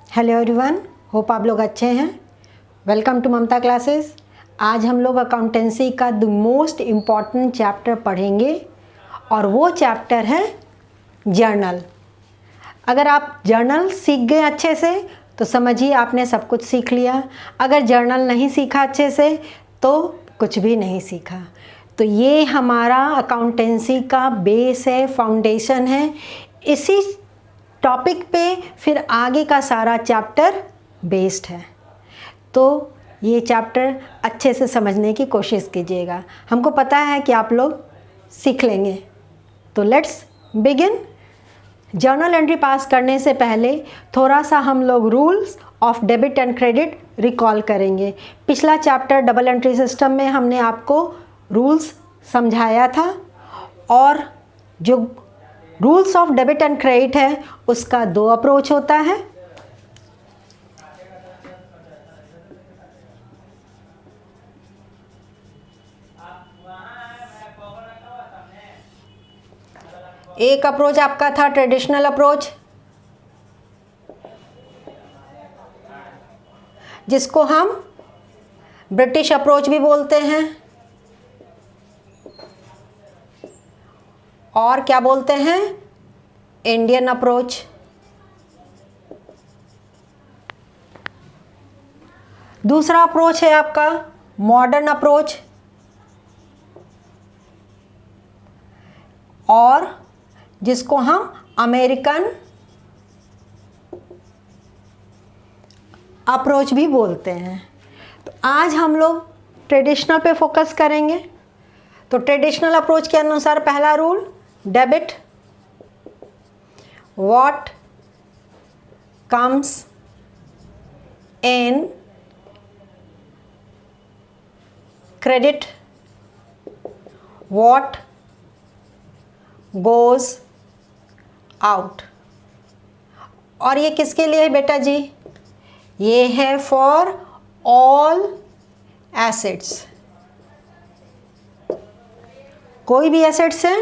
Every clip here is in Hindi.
हेलो एवरीवन, होप आप लोग अच्छे हैं। Welcome to Mamta classes. आज हम लोग अकाउंटेंसी का द मोस्ट इम्पॉर्टेंट चैप्टर पढ़ेंगे और वो चैप्टर है जर्नल। अगर आप जर्नल सीख गए अच्छे से तो समझिए आपने सब कुछ सीख लिया। अगर जर्नल नहीं सीखा अच्छे से तो कुछ भी नहीं सीखा। तो ये हमारा अकाउंटेंसी का बेस है, फाउंडेशन है। इसी टॉपिक पे फिर आगे का सारा चैप्टर बेस्ड है। तो ये चैप्टर अच्छे से समझने की कोशिश कीजिएगा। हमको पता है कि आप लोग सीख लेंगे। तो लेट्स बिगिन। जर्नल एंट्री पास करने से पहले थोड़ा सा हम लोग rules of debit and credit recall करेंगे। पिछला चैप्टर डबल एंट्री सिस्टम में हमने आपको रूल्स समझाया था और जो rules of debit and credit है उसका दो अप्रोच होता है। एक अप्रोच आपका था ट्रेडिशनल अप्रोच, जिसको हम ब्रिटिश अप्रोच भी बोलते हैं, और क्या बोलते हैं, इंडियन अप्रोच। दूसरा अप्रोच है आपका मॉडर्न अप्रोच, और जिसको हम अमेरिकन अप्रोच भी बोलते हैं। तो आज हम लोग ट्रेडिशनल पे फोकस करेंगे। तो ट्रेडिशनल अप्रोच के अनुसार पहला rule, debit what comes in, credit what goes out। और ये किसके लिए है बेटा जी? ये है फॉर ऑल एसेट्स। कोई भी एसेट्स है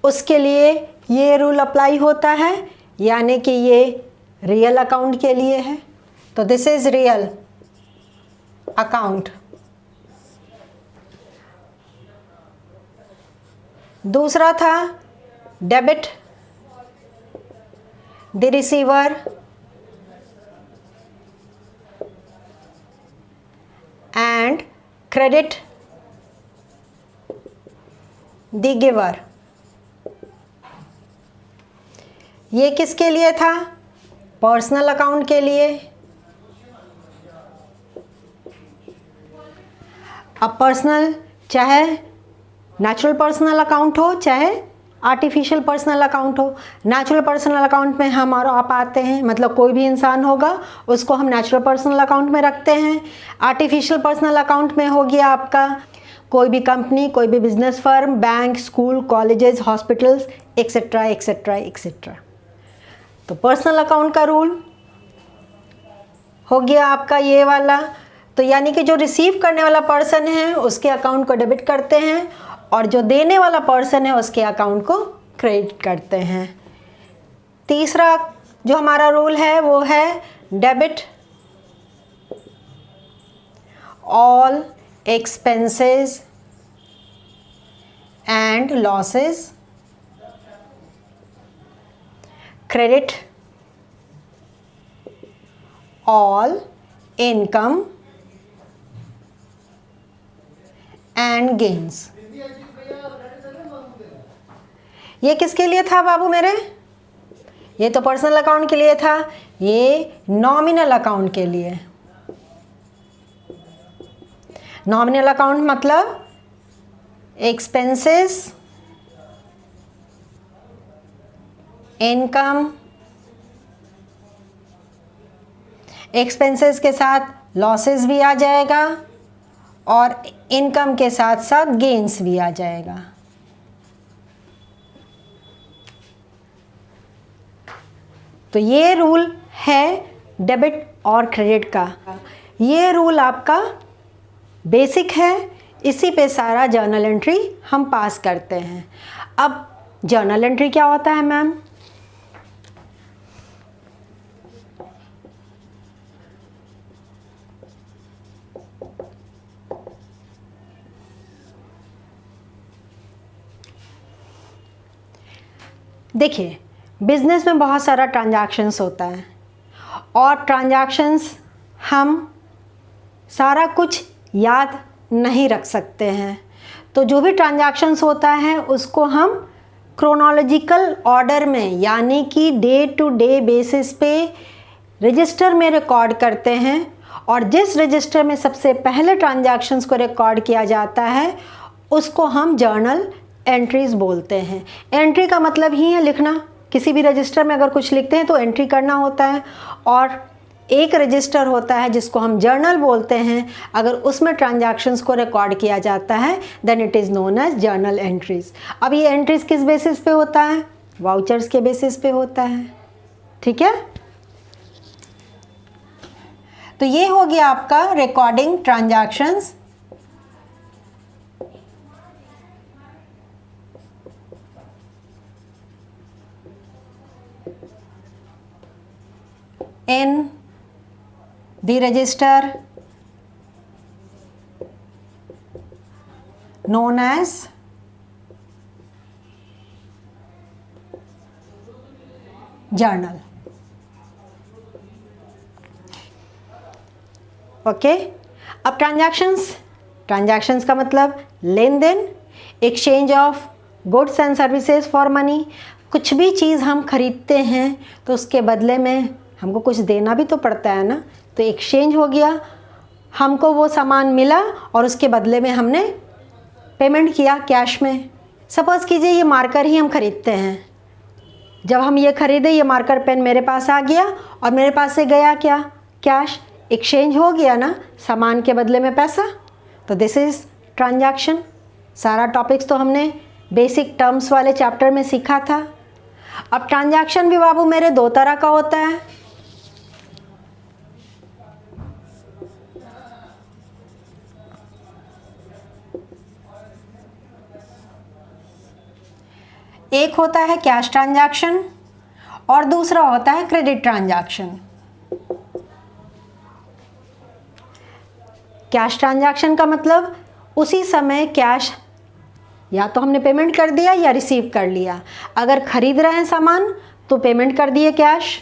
उसके लिए ये रूल अप्लाई होता है, यानी कि ये रियल अकाउंट के लिए है। तो दिस इज रियल अकाउंट। दूसरा था debit the receiver and credit the giver. ये किसके लिए था? पर्सनल अकाउंट के लिए। अब पर्सनल चाहे नेचुरल पर्सनल अकाउंट हो चाहे आर्टिफिशियल पर्सनल अकाउंट हो। नेचुरल पर्सनल अकाउंट में हम और आप आते हैं, मतलब कोई भी इंसान होगा उसको हम नेचुरल पर्सनल अकाउंट में रखते हैं। आर्टिफिशियल पर्सनल अकाउंट में हो गया आपका कोई भी कंपनी, कोई भी business firm, bank, school, colleges, hospitals, etcetera etcetera etcetera. तो पर्सनल अकाउंट का रूल हो गया आपका ये वाला। तो यानी कि जो रिसीव करने वाला पर्सन है उसके अकाउंट को डेबिट करते हैं और जो देने वाला पर्सन है उसके अकाउंट को क्रेडिट करते हैं। तीसरा जो हमारा रूल है वो है debit all expenses and losses, credit all income and gains. ये किसके लिए था बाबू मेरे? ये तो पर्सनल अकाउंट के लिए था, ये नॉमिनल अकाउंट के लिए। नॉमिनल अकाउंट मतलब एक्सपेंसेस, इनकम, एक्सपेंसेस के साथ लॉसेस भी आ जाएगा और इनकम के साथ साथ गेन्स भी आ जाएगा। तो ये रूल है डेबिट और क्रेडिट का। ये रूल आपका बेसिक है, इसी पे सारा जर्नल एंट्री हम पास करते हैं। अब जर्नल एंट्री क्या होता है मैम? देखिए, बिजनेस में बहुत सारा ट्रांजैक्शंस होता है और ट्रांजैक्शंस हम सारा कुछ याद नहीं रख सकते हैं, तो जो भी ट्रांजैक्शंस होता है उसको हम क्रोनोलॉजिकल ऑर्डर में यानी कि डे टू डे बेसिस पे रजिस्टर में रिकॉर्ड करते हैं और जिस रजिस्टर में सबसे पहले ट्रांजैक्शंस को रिकॉर्ड किया जाता है उसको हम जर्नल एंट्रीज बोलते हैं। एंट्री का मतलब ही है लिखना, किसी भी रजिस्टर में अगर कुछ लिखते हैं तो एंट्री करना होता है और एक रजिस्टर होता है जिसको हम जर्नल बोलते हैं, अगर उसमें ट्रांजैक्शंस को रिकॉर्ड किया जाता है then it is known as journal entries. अब ये एंट्रीज किस बेसिस पे होता है? वाउचर्स के बेसिस पे होता है, ठीक है। तो ये हो गया आपका recording transactions. in the register known as journal। Okay, अब ट्रांजैक्शंस का मतलब लेन देन, exchange of goods and services for money. कुछ भी चीज़ हम खरीदते हैं तो उसके बदले में हमको कुछ देना भी तो पड़ता है ना, तो एक्सचेंज हो गया, हमको वो सामान मिला और उसके बदले में हमने पेमेंट किया कैश में। सपोज़ कीजिए ये मार्कर ही हम खरीदते हैं, जब हम ये खरीदे ये मार्कर पेन मेरे पास आ गया और मेरे पास से गया क्या? कैश। एक्सचेंज हो गया ना, सामान के बदले में पैसा, तो दिस इज़ ट्रांजैक्शन। सारा टॉपिक्स तो हमने बेसिक टर्म्स वाले चैप्टर में सीखा था। अब ट्रांजैक्शन भी बाबू मेरे दो तरह का होता है। एक होता है कैश ट्रांजैक्शन और दूसरा होता है क्रेडिट ट्रांजैक्शन। कैश ट्रांजैक्शन का मतलब उसी समय कैश या तो हमने पेमेंट कर दिया या रिसीव कर लिया। अगर खरीद रहे हैं सामान तो पेमेंट कर दिए कैश,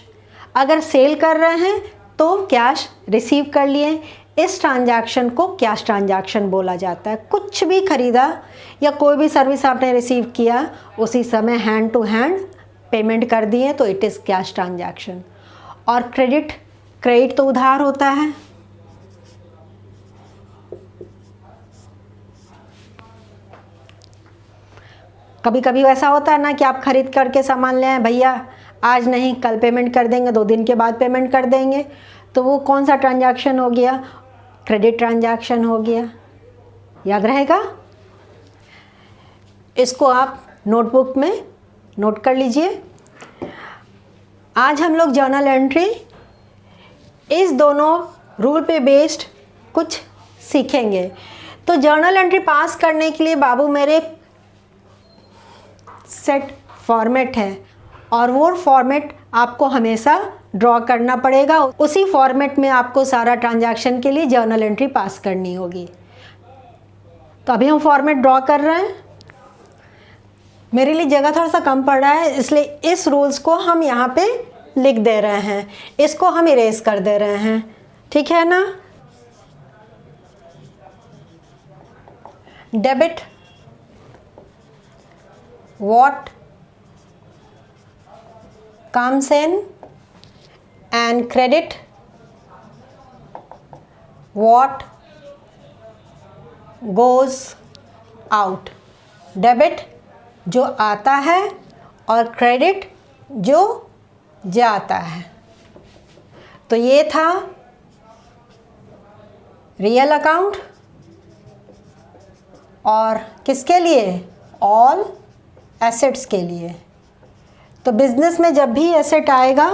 अगर सेल कर रहे हैं तो कैश रिसीव कर लिए। इस ट्रांजैक्शन को कैश ट्रांजैक्शन बोला जाता है। कुछ भी खरीदा या कोई भी सर्विस आपने रिसीव किया उसी समय हैंड टू हैंड पेमेंट कर दिए तो इट इज़ कैश ट्रांजैक्शन। और क्रेडिट तो उधार होता है। कभी कभी वैसा होता है ना कि आप खरीद करके सामान ले आए, भैया आज नहीं कल पेमेंट कर देंगे, 2 दिन के बाद पेमेंट कर देंगे, तो वो कौन सा ट्रांजैक्शन हो गया? क्रेडिट ट्रांजैक्शन हो गया। याद रहेगा? इसको आप नोटबुक में नोट कर लीजिए। आज हम लोग जर्नल एंट्री इस दोनों रूल पे बेस्ड कुछ सीखेंगे। तो जर्नल एंट्री पास करने के लिए बाबू मेरे सेट फॉर्मेट है और वो फॉर्मेट आपको हमेशा ड्रॉ करना पड़ेगा। उसी फॉर्मेट में आपको सारा ट्रांजैक्शन के लिए जर्नल एंट्री पास करनी होगी। तो अभी हम फॉर्मेट ड्रॉ कर रहे हैं। मेरे लिए जगह थोड़ा सा कम पड़ रहा है इसलिए इस रूल्स को हम यहाँ पे लिख दे रहे हैं, इसको हम इरेज कर दे रहे हैं, ठीक है ना। Debit what comes in and credit what goes out। Debit जो आता है और क्रेडिट जो जाता है। तो ये था रियल अकाउंट और किसके लिए? ऑल एसेट्स के लिए। तो बिजनेस में जब भी एसेट आएगा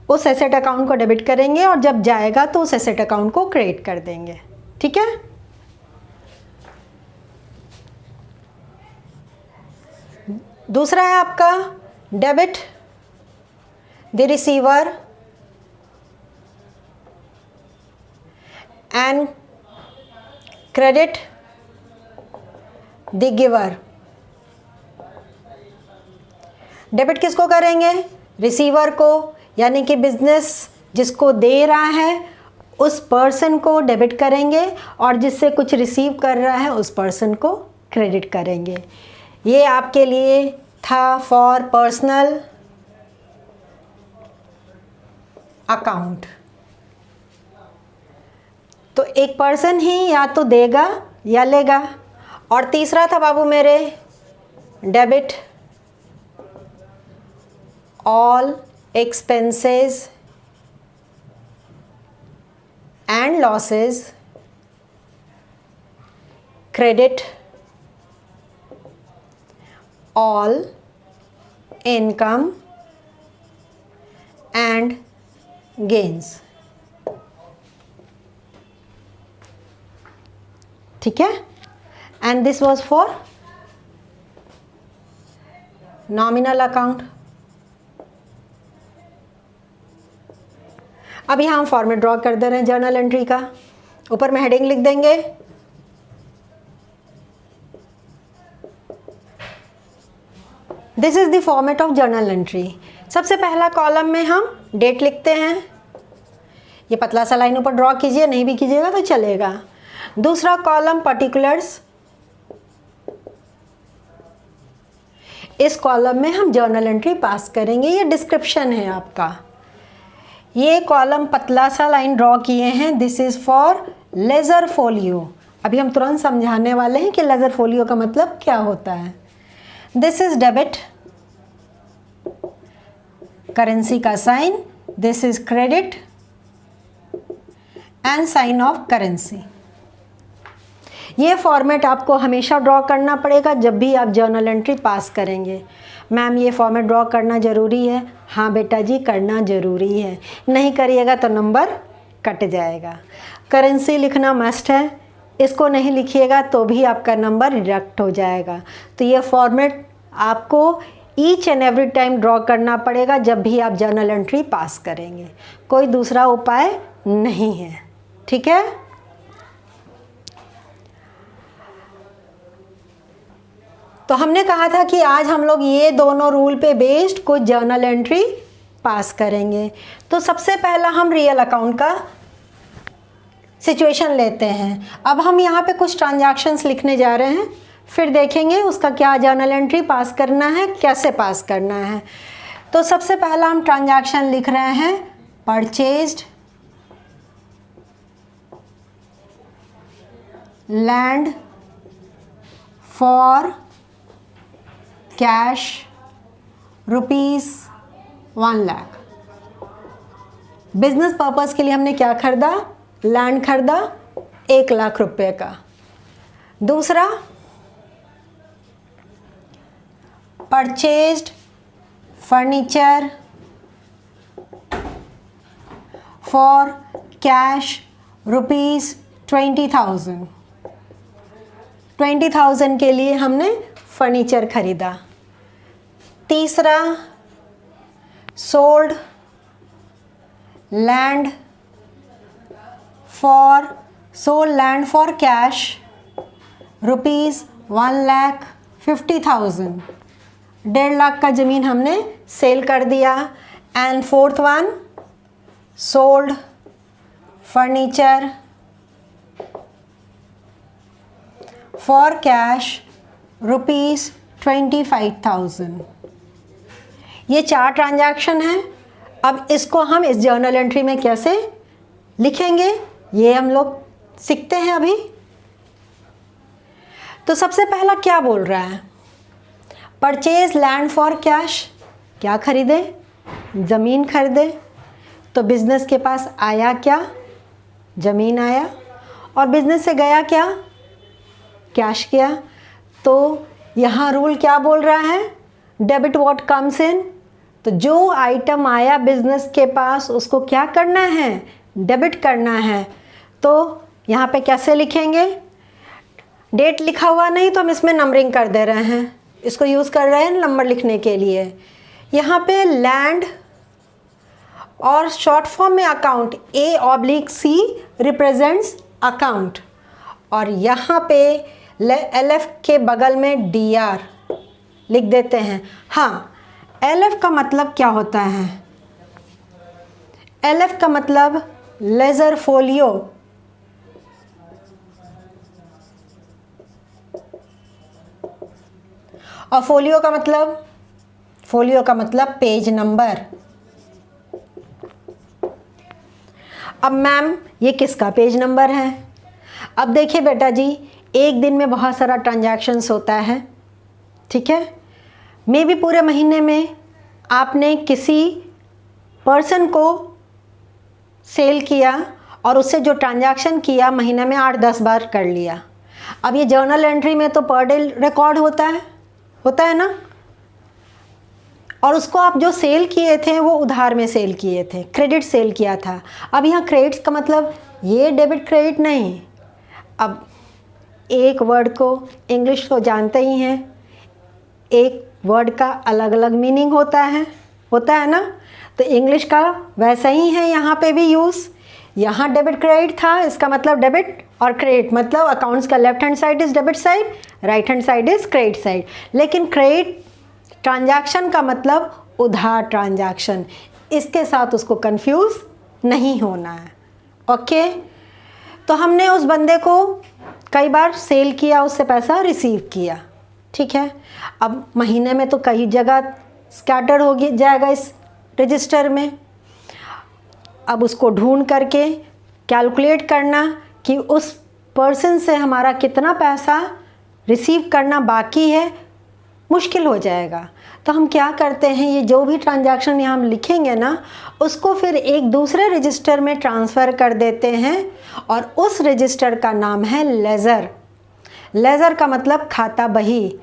उस एसेट अकाउंट को डेबिट करेंगे और जब जाएगा तो उस एसेट अकाउंट को क्रेडिट कर देंगे, ठीक है। दूसरा है आपका debit the receiver and credit the giver. Debit किसको करेंगे? रिसीवर को, यानी कि बिजनेस जिसको दे रहा है उस पर्सन को डेबिट करेंगे, और जिससे कुछ रिसीव कर रहा है उस पर्सन को क्रेडिट करेंगे। ये आपके लिए था फॉर पर्सनल अकाउंट। तो एक पर्सन ही या तो देगा या लेगा। और तीसरा था बाबू मेरे debit all expenses and losses, credit all income and gains. ठीक है, and this was for nominal account. अब यहाँ हम फॉर्मेट ड्रॉ कर दे रहे हैं जर्नल एंट्री का। ऊपर में हेडिंग लिख देंगे this is the format of journal entry. सबसे पहला कॉलम में हम डेट लिखते हैं। ये पतला सा लाइन ऊपर ड्रॉ कीजिए, नहीं भी कीजिएगा तो चलेगा। दूसरा कॉलम पर्टिकुलर्स, इस कॉलम में हम जर्नल एंट्री पास करेंगे। ये डिस्क्रिप्शन है आपका। ये कॉलम पतला सा लाइन ड्रॉ किए हैं, this is for ledger folio. अभी हम तुरंत समझाने वाले हैं कि लेजर फोलियो का मतलब क्या होता है। दिस इज डेबिट, करेंसी का sign, this is credit and sign of currency. ये फॉर्मेट आपको हमेशा ड्रॉ करना पड़ेगा जब भी आप जर्नल एंट्री पास करेंगे। मैम ये फॉर्मेट ड्रॉ करना ज़रूरी है? हाँ बेटा जी, करना ज़रूरी है। नहीं करिएगा तो नंबर कट जाएगा। करेंसी लिखना मस्ट है, इसको नहीं लिखिएगा तो भी आपका नंबर डिडक्ट हो जाएगा। तो ये फॉर्मेट आपको each and every time draw करना पड़ेगा जब भी आप जर्नल एंट्री पास करेंगे। कोई दूसरा उपाय नहीं है। ठीक है, तो हमने कहा था कि आज हम लोग ये दोनों रूल पे बेस्ड कुछ जर्नल एंट्री पास करेंगे। तो सबसे पहला हम रियल अकाउंट का सिचुएशन लेते हैं। अब हम यहाँ पे कुछ ट्रांजैक्शंस लिखने जा रहे हैं, फिर देखेंगे उसका क्या जर्नल एंट्री पास करना है, कैसे पास करना है। तो सबसे पहला हम ट्रांजैक्शन लिख रहे हैं purchased land for cash ₹1 lakh. Business purpose के लिए हमने क्या खरीदा? लैंड खरीदा 1 लाख रुपए का। दूसरा परचेज्ड फर्नीचर फॉर कैश ₹20,000। 20,000 के लिए हमने फर्नीचर खरीदा। तीसरा sold land for cash ₹1,50,000। 1.5 lakh का ज़मीन हमने सेल कर दिया। And fourth one sold furniture for cash ₹25,000। ये 4 ट्रांजैक्शन हैं। अब इसको हम इस जर्नल एंट्री में कैसे लिखेंगे ये हम लोग सीखते हैं अभी। तो सबसे पहला क्या बोल रहा है? परचेज लैंड फॉर कैश, क्या खरीदे? ज़मीन खरीदे। तो बिजनेस के पास आया क्या? ज़मीन आया। और बिजनेस से गया क्या? कैश किया। तो यहाँ रूल क्या बोल रहा है? डेबिट व्हाट कम्स इन। तो जो आइटम आया बिजनेस के पास उसको क्या करना है? डेबिट करना है। तो यहाँ पे कैसे लिखेंगे? डेट लिखा हुआ नहीं तो हम इसमें नंबरिंग कर दे रहे हैं, इसको यूज़ कर रहे हैं नंबर लिखने के लिए। यहाँ पे लैंड और शॉर्ट फॉर्म में अकाउंट A/C रिप्रेजेंट्स अकाउंट, और यहाँ पे LF के बगल में DR लिख देते हैं। हाँ, LF का मतलब क्या होता है? LF का मतलब लेजर फोलियो। और फोलियो का मतलब पेज नंबर। अब मैम ये किसका पेज नंबर है? अब देखिए बेटा जी, एक दिन में बहुत सारा ट्रांजैक्शंस होता है, ठीक है। मे बी पूरे महीने में आपने किसी पर्सन को सेल किया और उससे जो ट्रांजैक्शन किया महीने में 8-10 बार कर लिया। अब ये जर्नल एंट्री में तो पर डे रिकॉर्ड होता है ना। और उसको आप जो सेल किए थे वो उधार में सेल किए थे, क्रेडिट सेल किया था। अब यहाँ क्रेडिट्स का मतलब ये डेबिट क्रेडिट नहीं। अब एक वर्ड को इंग्लिश तो जानते ही हैं, एक वर्ड का अलग अलग मीनिंग होता है ना। तो इंग्लिश का वैसा ही है यहाँ पे भी यूज़। यहाँ डेबिट क्रेडिट था, इसका मतलब डेबिट, और क्रेडिट मतलब अकाउंट्स का left hand side is debit side, right hand side is credit side. लेकिन क्रेडिट ट्रांजैक्शन का मतलब उधार ट्रांजैक्शन, इसके साथ उसको कंफ्यूज नहीं होना है। ओके, तो हमने उस बंदे को कई बार सेल किया, उससे पैसा रिसीव किया, ठीक है। अब महीने में तो कई जगह स्कैटर हो जाएगा इस रजिस्टर में। अब उसको ढूंढ करके कैलकुलेट करना कि उस पर्सन से हमारा कितना पैसा रिसीव करना बाकी है, मुश्किल हो जाएगा। तो हम क्या करते हैं, ये जो भी ट्रांजैक्शन यहाँ हम लिखेंगे ना, उसको फिर एक दूसरे रजिस्टर में ट्रांसफ़र कर देते हैं और उस रजिस्टर का नाम है लेज़र। लेज़र का मतलब खाता बही।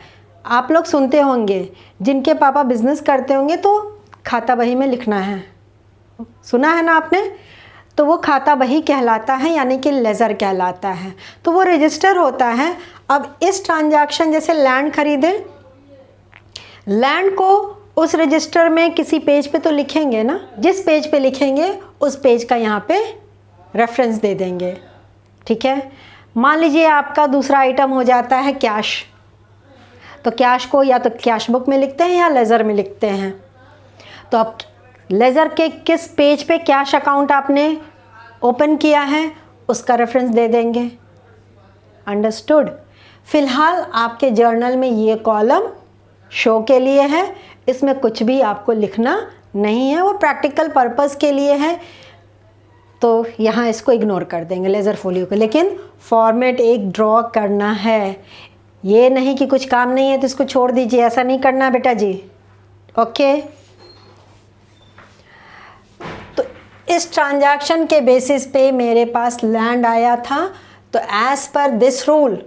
आप लोग सुनते होंगे, जिनके पापा बिजनेस करते होंगे तो खाता बही में लिखना है, सुना है ना आपने। तो वो खाता बही कहलाता है, यानी कि लेज़र कहलाता है। तो वो रजिस्टर होता है। अब इस ट्रांजैक्शन, जैसे लैंड खरीदे, लैंड को उस रजिस्टर में किसी पेज पे तो लिखेंगे ना, जिस पेज पे लिखेंगे उस पेज का यहाँ पे रेफरेंस दे देंगे, ठीक है। मान लीजिए आपका दूसरा आइटम हो जाता है कैश, तो कैश को या तो कैश बुक में लिखते हैं या लेज़र में लिखते हैं। तो अब लेज़र के किस पेज पे कैश अकाउंट आपने ओपन किया है उसका रेफरेंस दे देंगे। अंडरस्टूड। फिलहाल आपके जर्नल में ये कॉलम शो के लिए है, इसमें कुछ भी आपको लिखना नहीं है, वो प्रैक्टिकल पर्पस के लिए है। तो यहाँ इसको इग्नोर कर देंगे लेज़र फोलियो को। लेकिन फॉर्मेट एक ड्रॉ करना है, ये नहीं कि कुछ काम नहीं है तो इसको छोड़ दीजिए, ऐसा नहीं करना बेटा जी। ओके, तो इस ट्रांजैक्शन के बेसिस पे मेरे पास लैंड आया था। तो as per this rule,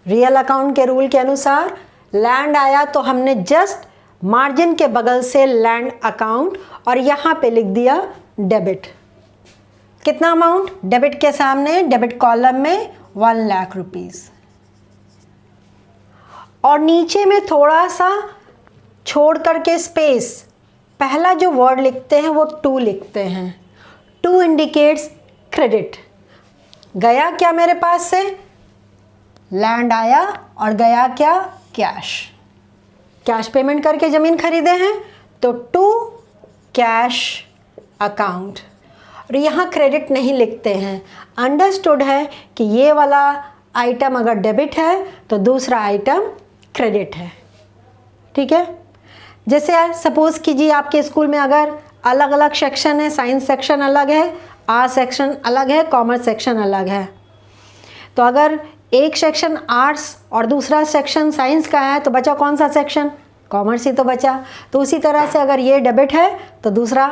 real account के रूल के अनुसार लैंड आया, तो हमने जस्ट मार्जिन के बगल से लैंड अकाउंट और यहाँ पे लिख दिया डेबिट। कितना अमाउंट? डेबिट के सामने डेबिट कॉलम में 1 लाख रुपीज़, और नीचे में थोड़ा सा छोड़ करके स्पेस, पहला जो वर्ड लिखते हैं वो टू लिखते हैं। To indicates credit. गया क्या मेरे पास से? लैंड आया, और गया क्या? कैश। कैश पेमेंट करके ज़मीन खरीदे हैं, तो टू कैश अकाउंट। और यहाँ क्रेडिट नहीं लिखते हैं। अंडरस्टूड है कि ये वाला आइटम अगर डेबिट है तो दूसरा आइटम क्रेडिट है, ठीक है। जैसे सपोज़ कीजिए आपके स्कूल में अगर अलग अलग सेक्शन है, साइंस सेक्शन अलग है, आर्ट्स सेक्शन अलग है, कॉमर्स सेक्शन अलग है। तो अगर एक सेक्शन आर्ट्स और दूसरा सेक्शन साइंस का है तो बचा कौन सा सेक्शन? कॉमर्स ही तो बचा। तो उसी तरह से अगर ये डेबिट है तो दूसरा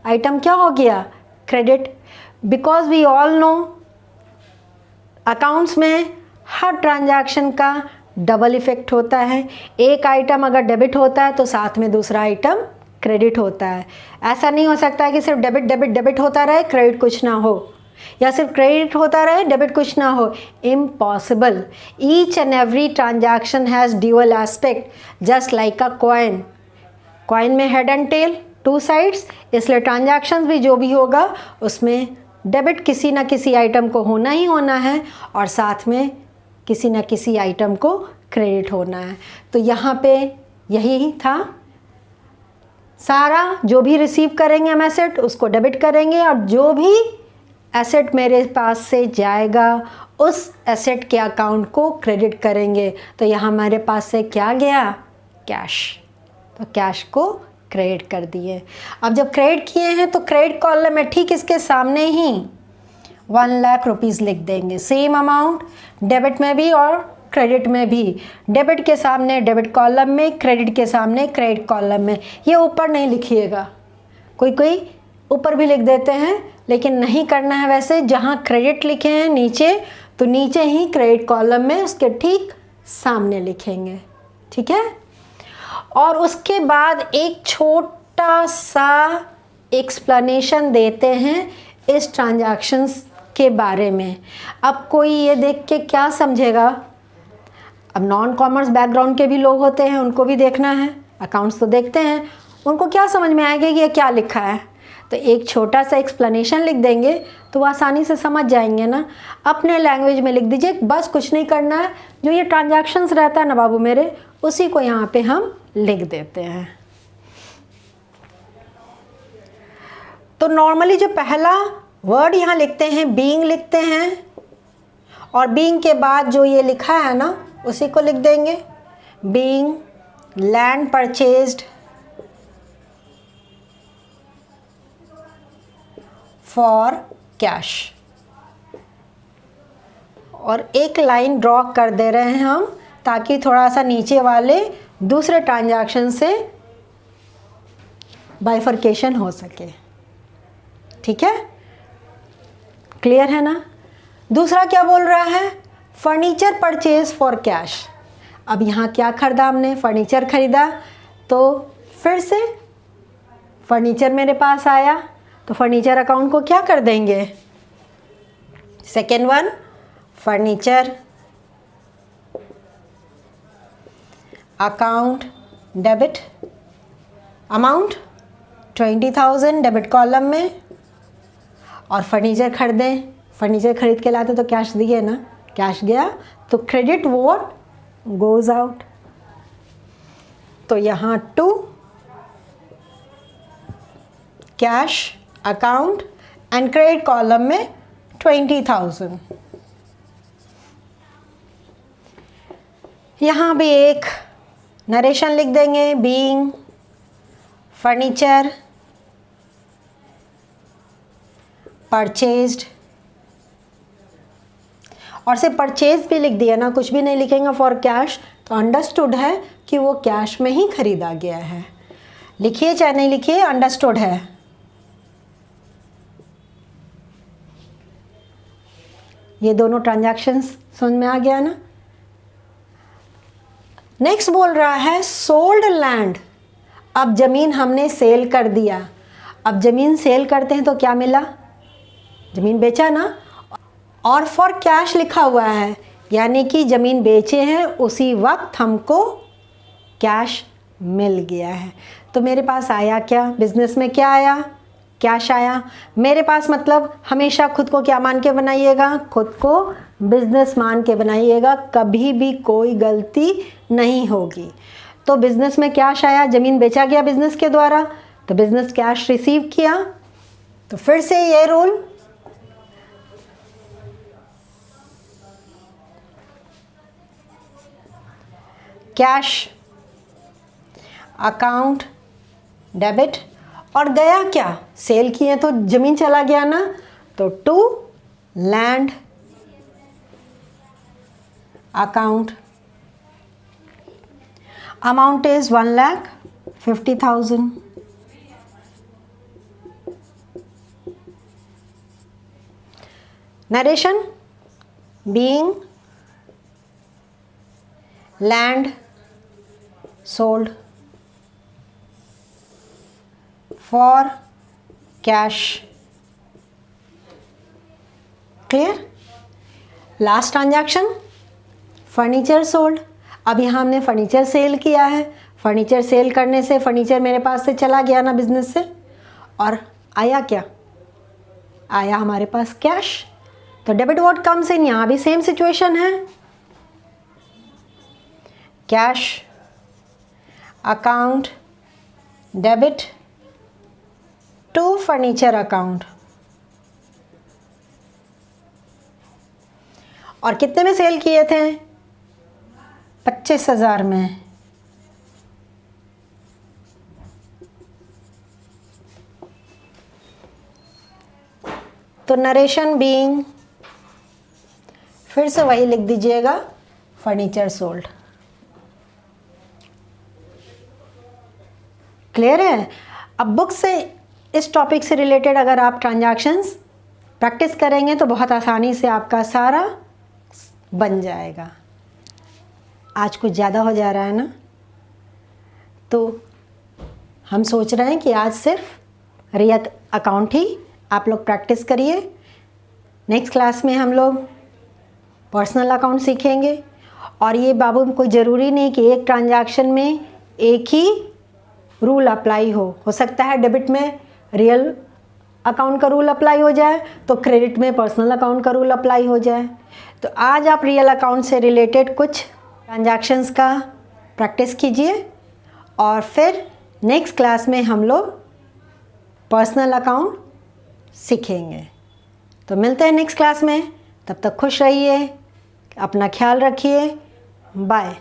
आइटम क्या हो गया? Credit. Because we all know accounts में हर ट्रांजैक्शन का डबल इफेक्ट होता है। एक आइटम अगर डेबिट होता है तो साथ में दूसरा आइटम क्रेडिट होता है। ऐसा नहीं हो सकता है कि सिर्फ डेबिट डेबिट डेबिट होता रहे, क्रेडिट कुछ ना हो, या सिर्फ क्रेडिट होता रहे, डेबिट कुछ ना हो। Impossible. Each and every transaction has dual aspect, just like a coin. Coin में हेड एंड टेल, 2 साइड्स, इसलिए ट्रांजैक्शंस भी जो भी होगा उसमें डेबिट किसी ना किसी आइटम को होना ही होना है, और साथ में किसी न किसी आइटम को क्रेडिट होना है। तो यहाँ पे यही था सारा जो भी रिसीव करेंगे हम एसेट उसको डेबिट करेंगे, और जो भी एसेट मेरे पास से जाएगा उस एसेट के अकाउंट को क्रेडिट करेंगे। तो यहाँ हमारे पास से क्या गया? कैश। तो कैश को क्रेडिट कर दिए। अब जब क्रेडिट किए हैं तो क्रेडिट कॉलम में ठीक इसके सामने ही 1 लाख रुपीज़ लिख देंगे। सेम अमाउंट डेबिट में भी और क्रेडिट में भी। डेबिट के सामने डेबिट कॉलम में, क्रेडिट के सामने क्रेडिट कॉलम में। ये ऊपर नहीं लिखिएगा, कोई ऊपर भी लिख देते हैं, लेकिन नहीं करना है वैसे। जहाँ क्रेडिट लिखे हैं नीचे, तो नीचे ही क्रेडिट कॉलम में उसके ठीक सामने लिखेंगे, ठीक है। और उसके बाद एक छोटा सा एक्सप्लेनेशन देते हैं इस ट्रांजैक्शंस के बारे में। अब कोई ये देख के क्या समझेगा? अब नॉन कॉमर्स बैकग्राउंड के भी लोग होते हैं, उनको भी देखना है, अकाउंट्स तो देखते हैं, उनको क्या समझ में आएगा कि ये क्या लिखा है। तो एक छोटा सा एक्सप्लेनेशन लिख देंगे तो वो आसानी से समझ जाएंगे ना। अपने लैंग्वेज में लिख दीजिए, बस कुछ नहीं करना है। जो ये ट्रांजैक्शंस रहता है ना बाबू मेरे, उसी को यहाँ पे हम लिख देते हैं। तो नॉर्मली जो पहला वर्ड यहाँ लिखते हैं, बीइंग लिखते हैं, और बीइंग के बाद जो ये लिखा है ना उसी को लिख देंगे। Being land purchased for cash, और एक लाइन ड्रॉ कर दे रहे हैं हम, ताकि थोड़ा सा नीचे वाले दूसरे ट्रांजैक्शन से बाइफर्केशन हो सके, ठीक है। क्लियर है ना। दूसरा क्या बोल रहा है? Furniture purchase for cash. अब यहाँ क्या खरीदा हमने? फर्नीचर खरीदा। तो फिर से फर्नीचर मेरे पास आया, तो फर्नीचर अकाउंट को क्या कर देंगे? Second one, furniture account debit, amount 20,000 debit column में, और फर्नीचर खरीदें। फर्नीचर खरीद के लाते तो कैश दिए ना, कैश गया, तो क्रेडिट वॉट गोज आउट। तो यहाँ to cash account and credit column में 20,000। यहाँ भी एक नरेशन लिख देंगे, बीइंग फर्नीचर परचेज्ड, और से परचेज भी लिख दिया ना, कुछ भी नहीं लिखेंगे फॉर कैश, तो अंडरस्टूड है कि वो कैश में ही खरीदा गया है। लिखिए चाहे नहीं लिखिए, अंडरस्टूड है। ये दोनों ट्रांजैक्शंस समझ में आ गया ना। नेक्स्ट बोल रहा है सोल्ड लैंड। अब ज़मीन हमने सेल कर दिया। अब ज़मीन सेल करते हैं तो क्या मिला? ज़मीन बेचा ना, और फॉर कैश लिखा हुआ है, यानी कि ज़मीन बेचे हैं उसी वक्त हमको कैश मिल गया है। तो मेरे पास आया क्या? बिजनेस में क्या आया? कैश आया। मेरे पास मतलब हमेशा खुद को क्या मान के बनाइएगा? खुद को बिजनेस मान के बनाइएगा, कभी भी कोई गलती नहीं होगी। तो बिजनेस में कैश आया, ज़मीन बेचा गया बिजनेस के द्वारा, तो बिजनेस कैश रिसीव किया। तो फिर से ये रूल, कैश अकाउंट डेबिट, और गया क्या? सेल किए तो ज़मीन चला गया ना, तो to land account, amount is 1,50,000। Narration, being land sold for cash. Clear. Last transaction furniture sold. अब यहाँ हमने फर्नीचर सेल किया है। फर्नीचर सेल करने से फर्नीचर मेरे पास से चला गया ना बिजनेस से, और आया क्या? आया हमारे पास कैश। तो डेबिट व्हाट कम्स इन, यहाँ भी सेम सिचुएशन है, cash account debit to furniture account. और कितने में सेल किए थे? 25,000 में। तो नरेशन बीइंग, फिर से वही लिख दीजिएगा, फर्नीचर सोल्ड। क्लियर है? अब बुक से इस टॉपिक से रिलेटेड अगर आप ट्रांजैक्शंस प्रैक्टिस करेंगे तो बहुत आसानी से आपका सारा बन जाएगा। आज कुछ ज़्यादा हो जा रहा है ना, तो हम सोच रहे हैं कि आज सिर्फ रियल अकाउंट ही आप लोग प्रैक्टिस करिए। नेक्स्ट क्लास में हम लोग पर्सनल अकाउंट सीखेंगे। और ये बाबू कोई ज़रूरी नहीं कि एक ट्रांजैक्शन में एक ही रूल अप्लाई हो सकता है डेबिट में रियल अकाउंट का रूल अप्लाई हो जाए तो क्रेडिट में पर्सनल अकाउंट का रूल अप्लाई हो जाए। तो आज आप रियल अकाउंट से रिलेटेड कुछ ट्रांजैक्शंस का प्रैक्टिस कीजिए और फिर नेक्स्ट क्लास में हम लोग पर्सनल अकाउंट सीखेंगे। तो मिलते हैं नेक्स्ट क्लास में, तब तक खुश रहिए, अपना ख्याल रखिए, बाय।